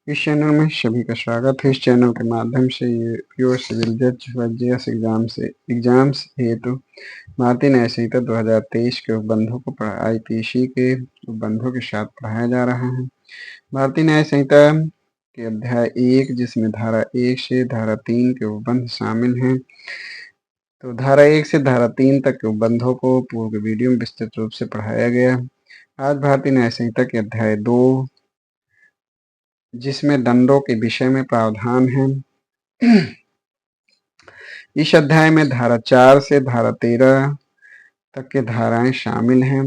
इस चैनल में सभी का स्वागत है। इस चैनल के माध्यम से ये प्योर सिविल जज व जेएस एग्जाम्स हेतु भारतीय न्याय संहिता 2023 के उपबंधों को आईपीसी के उपबंधों के साथ पढ़ाया जा रहा है। भारतीय न्याय संहिता के अध्याय 1 जिसमें धारा 1 से धारा 3 के उपबंध शामिल हैं, तो धारा 1 से धारा 3 तक के उपबंधों को पूर्व वीडियो में विस्तृत रूप से पढ़ाया गया। आज भारतीय न्याय संहिता के अध्याय 2 जिसमें दंडों के विषय में प्रावधान है। इस अध्याय में धारा 4 से धारा 13 तक के धाराएं शामिल हैं।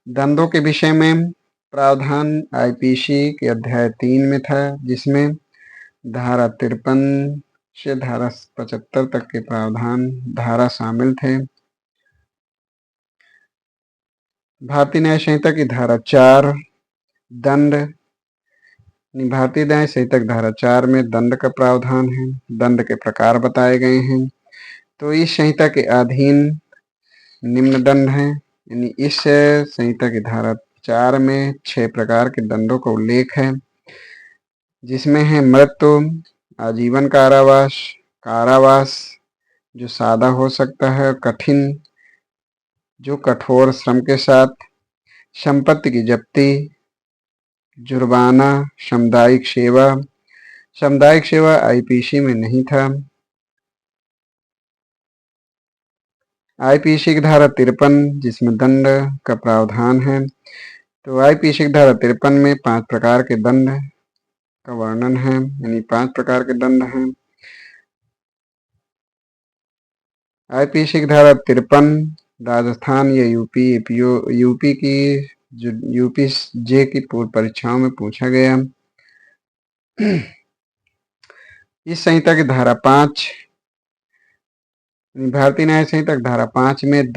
दंडों के विषय में प्रावधान आईपीसी के अध्याय 3 में था, जिसमें धारा 53 से धारा 75 तक के प्रावधान धारा शामिल थे। भारतीय न्याय संहिता की धारा 4 दंड भारतीय न्याय संहिता धारा 4 में दंड का प्रावधान है। दंड के प्रकार बताए गए हैं। तो इस संहिता के अधीन निम्न दंड हैं, यानी इस संहिता की धारा 4 में 6 प्रकार के दंडों का उल्लेख है, जिसमें है मृत्यु, आजीवन कारावास, कारावास जो सादा हो सकता है, कठिन जो कठोर श्रम के साथ, संपत्ति की जब्ती, जुर्माना, सामुदायिक सेवा। सामुदायिक सेवा आईपीसी में नहीं था। आईपीसी की धारा 53 जिसमें दंड का प्रावधान है, तो आईपीसी की धारा 53 में 5 प्रकार के दंड का वर्णन है, यानी 5 प्रकार के दंड हैं। आईपीसी की धारा 53 राजस्थान या यूपी की जो यूपी जे की पूर्व परीक्षाओं में पूछा गया। इस संहिता की धारा 5 भारतीय न्याय संहिता धारा 5 में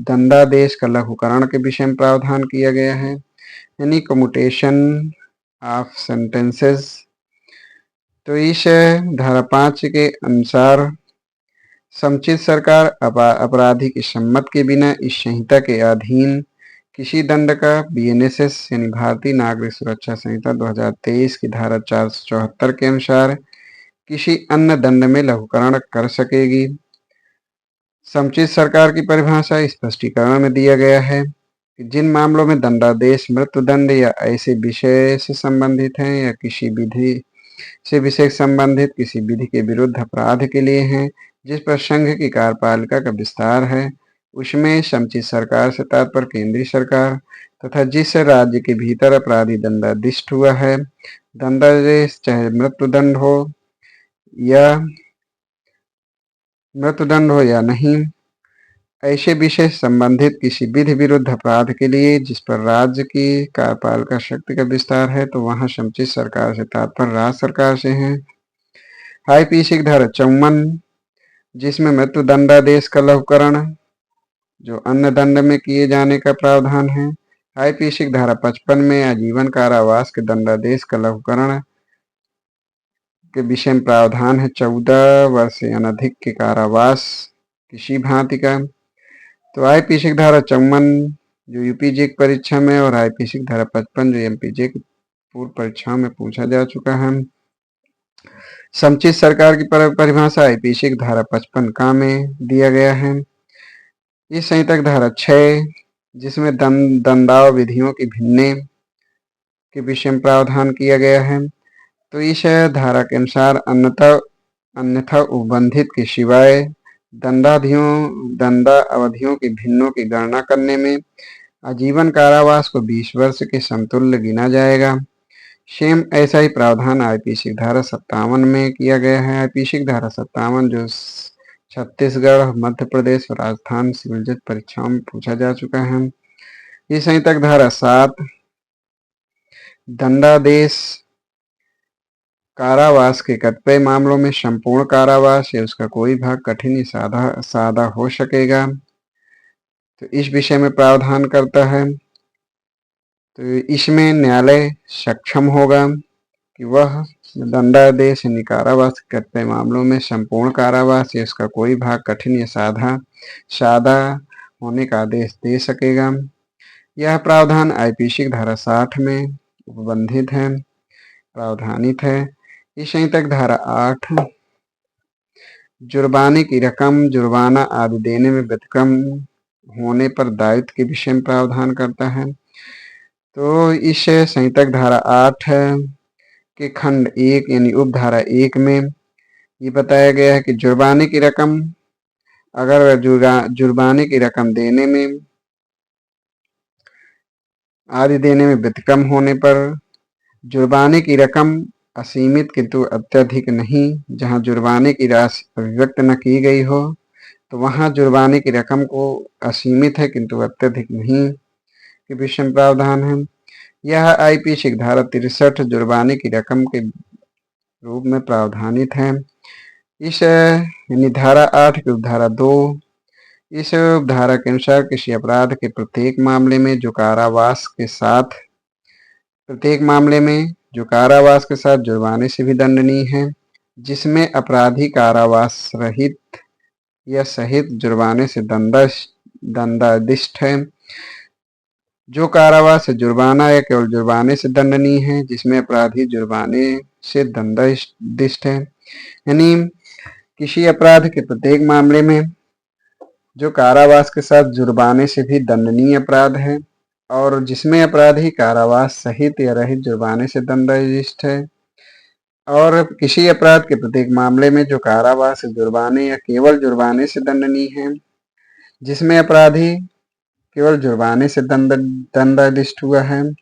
दंडादेश का लघुकरण के विषय में प्रावधान किया गया है, यानी कम्यूटेशन ऑफ सेंटेंसेस। तो इस धारा 5 के अनुसार समुचित सरकार अपराधी की सम्मत के बिना इस संहिता के अधीन किसी दंड का बीएनएसएस यानी भारतीय नागरिक सुरक्षा संहिता 2023 की धारा 474 के अनुसार किसी अन्य दंड में लघुकरण कर सकेगी। समुचित सरकार की परिभाषा स्पष्टीकरण में दिया गया है कि जिन मामलों में दंडादेश मृत्युदंड या ऐसे विषय से संबंधित हैं या किसी विधि से विषय संबंधित किसी विधि के विरुद्ध अपराध के लिए हैं जिस पर संघ की कार्यपालिका का विस्तार है, उसमें समुचित सरकार से तात्पर्य केंद्रीय सरकार तथा जिस राज्य के भीतर अपराधी दंडाधिष्ट हुआ है, दंडादेश चाहे मृत्युदंड हो या नहीं, ऐसे विषय संबंधित किसी विधि विरुद्ध अपराध के लिए जिस पर राज्य की कार्यपालिका शक्ति का विस्तार है, तो वहां समुचित सरकार से तात्पर्य राज्य सरकार से है। आईपीसी की धारा 54 जिसमें मृत्यु दंडादेश का लघुकरण जो अन्य दंड में किए जाने का प्रावधान है। आईपीसी की धारा 55 में आजीवन कारावास के दंडादेश का लघुकरण के विषय में प्रावधान है। 14 वर्ष से अनधिक के कारावास किसी भांति का। तो आईपीसी की धारा 54 जो यूपीजे की परीक्षा में और आईपीसी की धारा 55 जो एमपीजे की पूर्व परीक्षा में पूछा जा चुका है। समुचित सरकार की परिभाषा आईपीसी की धारा 55 का में दिया गया है। इस संहिता की धारा 6 जिसमें दंडाव विधियों की भिन्ने के विषय में प्रावधान किया गया है, तो इस धारा के अनुसार अन्यथा उपबंधित के सिवाय दंडा अवधियों की भिन्नों की गणना करने में आजीवन कारावास को 20 वर्ष के समतुल्य गिना जाएगा। सेम ऐसा ही प्रावधान आईपीसी धारा 57 में किया गया है। आईपीसी धारा 57 जो छत्तीसगढ़, मध्य प्रदेश और राजस्थान सिविल जज परीक्षाओं में पूछा जा चुका है। इस संहिता धारा 7 दंडादेश कारावास के कतिपय मामलों में संपूर्ण कारावास या उसका कोई भाग कठिन या सादा हो सकेगा, तो इस विषय में प्रावधान करता है। तो इसमें न्यायालय सक्षम होगा कि वह दंडादेश यानी कारावास के कतिपय मामलों में संपूर्ण कारावास या इसका कोई भाग कठिन या सादा होने का आदेश दे सकेगा। यह प्रावधान आईपीसी की धारा 60 में उपबंधित है, प्रावधानित है। इस संहिता की धारा 8 जुर्माने की रकम, जुर्माना आदि देने में व्यतिक्रम होने पर दायित्व के विषय में प्रावधान करता है। तो इस संहिता की धारा 8 के खंड 1 यानी उपधारा 1 में ये बताया गया है कि जुर्माने की रकम, अगर जुर्माने की रकम देने में आदि देने में व्यतिक्रम होने पर जुर्माने की रकम असीमित किंतु अत्यधिक नहीं, जहां जुर्माने की राशि अभिव्यक्त न की गई हो तो वहां जुर्माने की रकम को असीमित है किंतु अत्यधिक नहीं के विषय में प्रावधान है। यह आईपीसी की धारा 63 जुर्माने की रकम के रूप में प्रावधानित है। इस यानी धारा 8 की उपधारा 2, इस उपधारा के अनुसार किसी अपराध के प्रत्येक मामले में जो कारावास के साथ जुर्माने से भी दंडनीय है, जिसमें अपराधी कारावास रहित या सहित जुर्माने से दंडादिष्ट है, जो कारावास से जुर्माना या केवल जुर्माने से दंडनीय है, जिसमें अपराधी जुर्माने से दंडादिष्ट है। यानी किसी अपराध के प्रत्येक मामले में जो कारावास के साथ जुर्माने से भी दंडनीय अपराध है और जिसमें अपराधी कारावास सहित या रहित जुर्माने से दंडादिष्ट है, और किसी अपराध के प्रत्येक मामले में जो कारावास, जुर्माने या केवल जुर्माने से दंडनीय है, जिसमें अपराधी केवल जुर्माने से दंडादिष्ट हुआ है,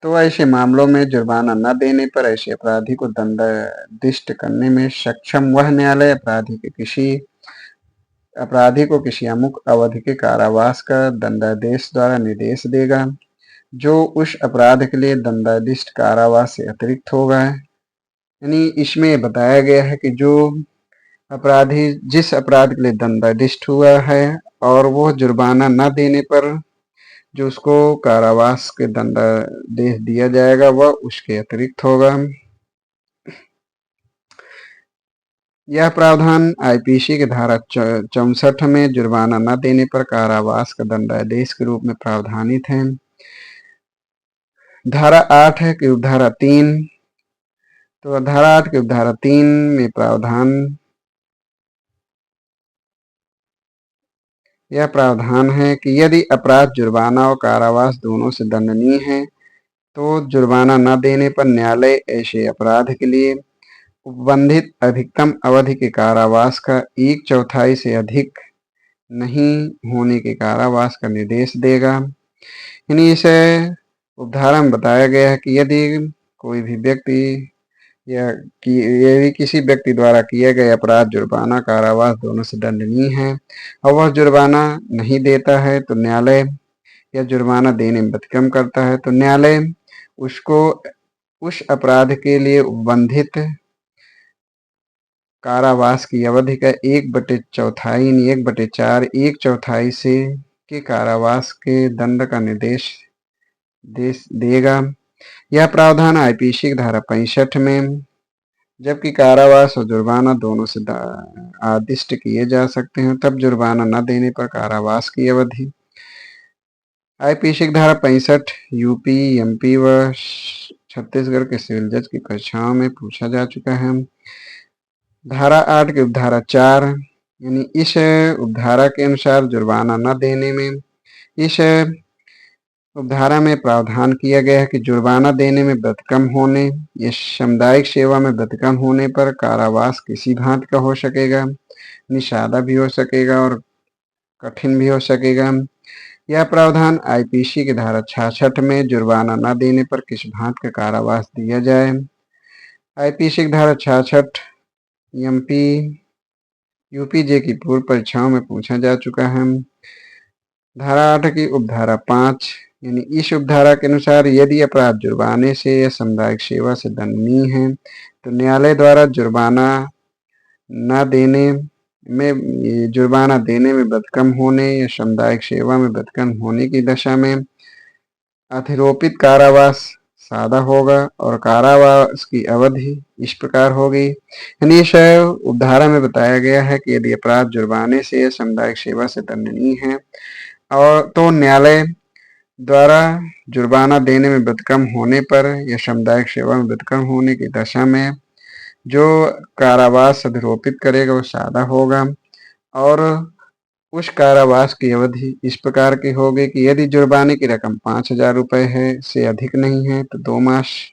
तो ऐसे मामलों में जुर्माना न देने पर ऐसे अपराधी को दंडादिष्ट करने में सक्षम वह न्यायालय अपराधी को किसी अमुक अवधि के कारावास का दंडादेश द्वारा निर्देश देगा, जो उस अपराध के लिए दंडादिष्ट कारावास से अतिरिक्त होगा। यानी इसमें बताया गया है कि जो अपराधी जिस अपराध के लिए दंडादिष्ट हुआ है और वो जुर्माना न देने पर जो उसको कारावास के दंडादेश दिया जाएगा वह उसके अतिरिक्त होगा। यह प्रावधान आईपीसी की धारा 64 में जुर्माना न देने पर कारावास का दंडादेश के रूप में प्रावधानित है। धारा 8 है कि उपधारा 3, तो धारा 8 की उपधारा 3 में प्रावधान, यह प्रावधान है कि यदि अपराध जुर्माना और कारावास दोनों से दंडनीय है तो जुर्माना न देने पर न्यायालय ऐसे अपराध के लिए उपबंधित अधिकतम अवधि के कारावास का 1/4 से अधिक नहीं होने के कारावास का निर्देश देगा। यानी इस उपधारा में बताया गया है कि यदि कोई भी व्यक्ति यदि किसी व्यक्ति द्वारा किए गए अपराध जुर्माना कारावास दोनों से दंडनीय है और वह जुर्माना नहीं देता है तो न्यायालय, या जुर्माना देने में व्यतिक्रम करता है तो न्यायालय उसको उस अपराध के लिए उपबंधित कारावास की अवधि का 1/4 1/4 1/4 से के कारावास के दंड का निर्देश देगा। यह प्रावधान आईपीसी की धारा 65 में जबकि कारावास और जुर्माना दोनों से आदिष्ट किए जा सकते हैं तब जुर्माना न देने पर कारावास की अवधि। आईपीसी की धारा 65 यूपी, एमपी व छत्तीसगढ़ के सिविल जज की परीक्षाओं में पूछा जा चुका है। धारा 8 की उपधारा 4, यानी इस उपधारा के अनुसार जुर्माना न देने में इस उपधारा में प्रावधान किया गया है कि जुर्माना देने में व्यतिक्रम होने या सामुदायिक सेवा में व्यतिक्रम होने पर कारावास किसी भांति का हो सकेगा, निषादा भी हो सकेगा और कठिन भी हो सकेगा। यह प्रावधान आईपीसी की धारा 66 में जुर्माना न देने पर किस भांति का कारावास दिया जाए। आईपीसी की धारा 66 एमपी यूपीजे की पूर्व परीक्षाओं में पूछा जा चुका है। धारा 8 की उपधारा 5, यानी इस उपधारा के अनुसार यदि अपराध जुर्माने से या सामुदायिक सेवा से दंडनीय है तो न्यायालय द्वारा जुर्माना देने में व्यतिक्रम होने या सामुदायिक सेवा में व्यतिक्रम होने की दशा में अतिरोपित कारावास सादा होगा और कारावास की अवधि इस प्रकार होगी। यानी इस उपधारा में बताया गया है कि यदि अपराध जुर्माने से या सामुदायिक सेवा से दंडनीय है और तो न्यायालय द्वारा जुर्माना देने में व्यतिक्रम होने पर या सामुदायिक सेवा में व्यतिक्रम होने की दशा में जो कारावास अधिरोपित करेगा वो सादा होगा। और उस कारावास की अवधि इस प्रकार की होगी कि यदि जुर्माने की रकम 5,000 रुपये है से अधिक नहीं है तो 2 मास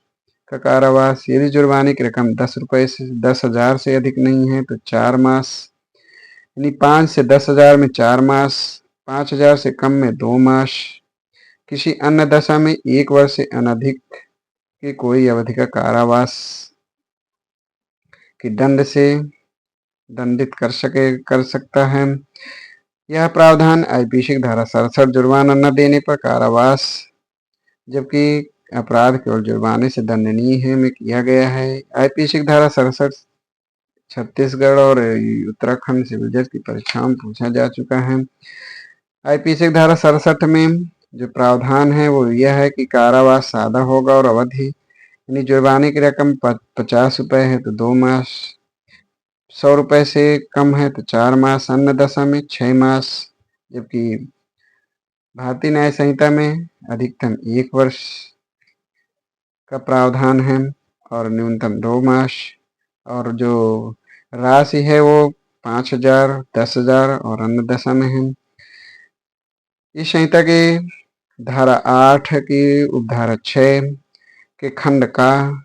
का कारावास। यदि जुर्माने की रकम 10 रुपये से 10,000 से अधिक नहीं है तो 4 मास, यानी 5 से 10,000 में 4 मास, 5,000 से कम में 2 मास, किसी अन्य दशा में 1 वर्ष से अनधिक की कोई अवधि का कारावास की दंड से दंडित कर सकता है। यह प्रावधान आईपीसी की धारा 67 जुर्माना न देने पर कारावास जबकि अपराध केवल जुर्माने से दंडनीय है में किया गया है। आईपीसी की धारा 67 छत्तीसगढ़ और उत्तराखंड सिविल जज की परीक्षाओं में पूछा जा चुका है। आईपीसी की धारा 67 में जो प्रावधान है वो यह है कि कारावास सादा होगा और अवधि यानी जुर्माने की रकम 50 रुपये है तो 2 मास, 100 रुपये से कम है तो 4 मास, अन्य दशा में 6 मास, जबकि भारतीय न्याय संहिता में अधिकतम 1 वर्ष का प्रावधान है और न्यूनतम 2 मास। और जो राशि है वो 5,000, 10,000 और अन्य दशा में है। इस संहिता के धारा 8 की उपधारा 6 के खंड का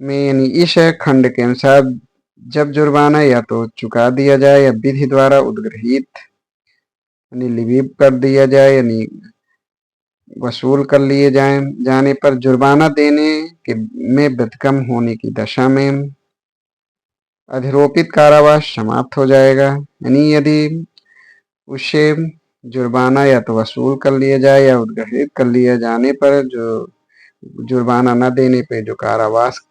में यानी इस खंड के अनुसार जब जुर्माना या तो चुका दिया जाए या विधि द्वारा उद्ग्रहित यानी लिवीव कर दिया जाए यानी वसूल कर लिए जाने पर जुर्माना देने के में व्यतिक्रम होने की दशा में अधिरोपित कारावास समाप्त हो जाएगा। यानी यदि उससे जुर्माना या तो वसूल कर लिया जाए या उद्ग्रहित कर लिया जाने पर जो जुर्माना न देने पे जो कारावास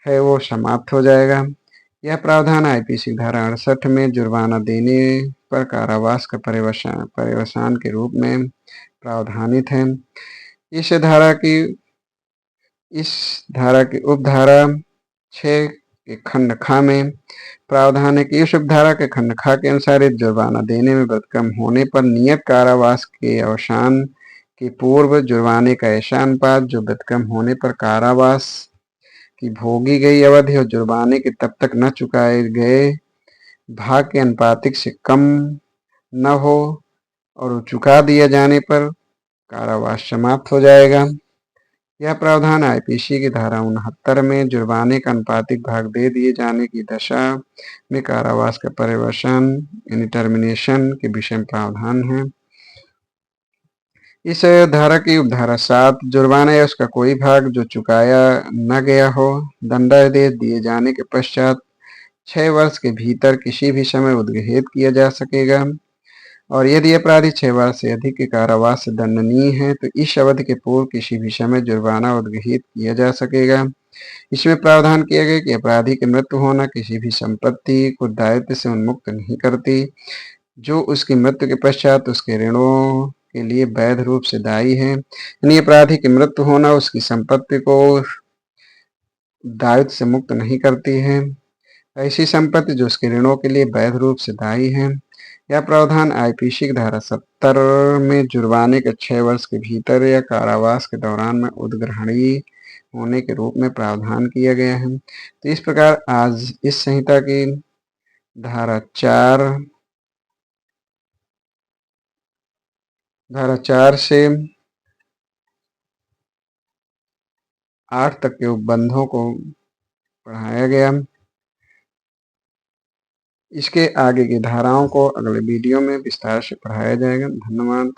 है वो समाप्त हो जाएगा। यह प्रावधान आईपीसी धारा 68 में जुर्माना देने पर कारावास का पर्यवसान के रूप में प्रावधानित है। इस धारा की उपधारा 6 के खंड ख में प्रावधान है कि इस उपधारा के खंड ख के अनुसार जुर्माना देने में व्यतिक्रम होने पर नियत कारावास के अवसान के पूर्व जुर्माने का ऐसा अनुपात जो व्यतिक्रम होने पर कारावास की भोगी गई अवधि और जुर्माने के तब तक न चुकाए गए भाग के अनुपातिक से कम न हो और चुका दिया जाने पर कारावास समाप्त हो जाएगा। यह प्रावधान आईपीसी की धारा 69 में जुर्माने का अनुपातिक भाग दे दिए जाने की दशा में कारावास का पर्यवसान यानी टर्मिनेशन के विषय में प्रावधान है। इस धारा की उपधारा 7 जुर्माना या उसका कोई भाग जो चुकाया न गया हो दंडादेश दिए जाने के पश्चात 6 वर्ष के भीतर किसी भी समय उद्ग्रहित किया जा सकेगा। और यदि अपराधी 6 वर्ष से अधिक के कारावास से दंडनीय है तो इस अवधि के पूर्व किसी भी समय जुर्माना उद्ग्रहित किया जा सकेगा। इसमें प्रावधान किया गया कि अपराधी की मृत्यु होना किसी भी संपत्ति को दायित्व से उन्मुक्त नहीं करती जो उसकी मृत्यु के पश्चात उसके ऋणों के लिए वैध रूप से दायी है। यानी अपराधी की मृत्यु होना उसकी संपत्ति को दायित्व से मुक्त नहीं करती है। ऐसी संपत्ति जो उसके ऋणों के लिए वैध रूप से दायी है। यह प्रावधान आईपीसी की धारा 70 में जुर्माने के 6 वर्ष के भीतर या कारावास के दौरान में उद्ग्रहणीय होने के रूप में प्रावधान किया गया है। तो इस प्रकार आज इस संहिता की धारा 4 से 8 तक के उपबंधों को पढ़ाया गया। इसके आगे की धाराओं को अगले वीडियो में विस्तार से पढ़ाया जाएगा। धन्यवाद।